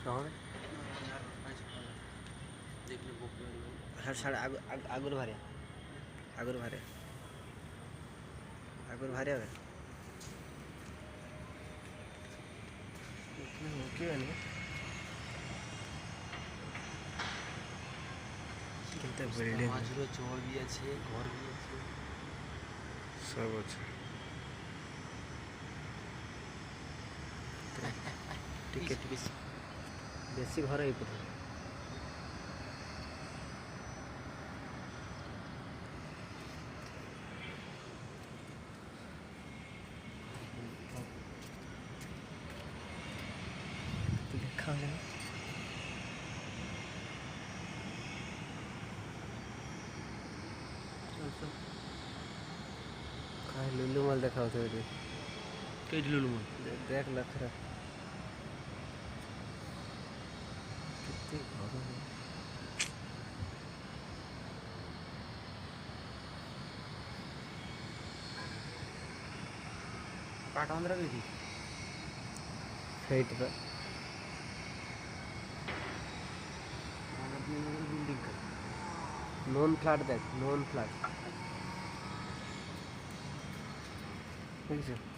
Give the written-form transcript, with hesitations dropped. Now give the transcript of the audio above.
নহ'লে ସାଡ଼େ ଆଗରୁ ବାହାରିବା ଆଗରୁ ବାହାରିବା ମୁକିବାନି କେତେ ବିଲ୍ଡିଂ চর भी আছে ঘর भी আছে सब আছে টিকেট বেশি ঘর এইপଟେ देखा कहीं लुलु मॉल देखा होते कई लुलु मॉल देख लखरा कितने घर पाट अंदर गई फेट पर बिल्डिंग का नॉन फ्लैट देख नॉन फ्लैट ठीक है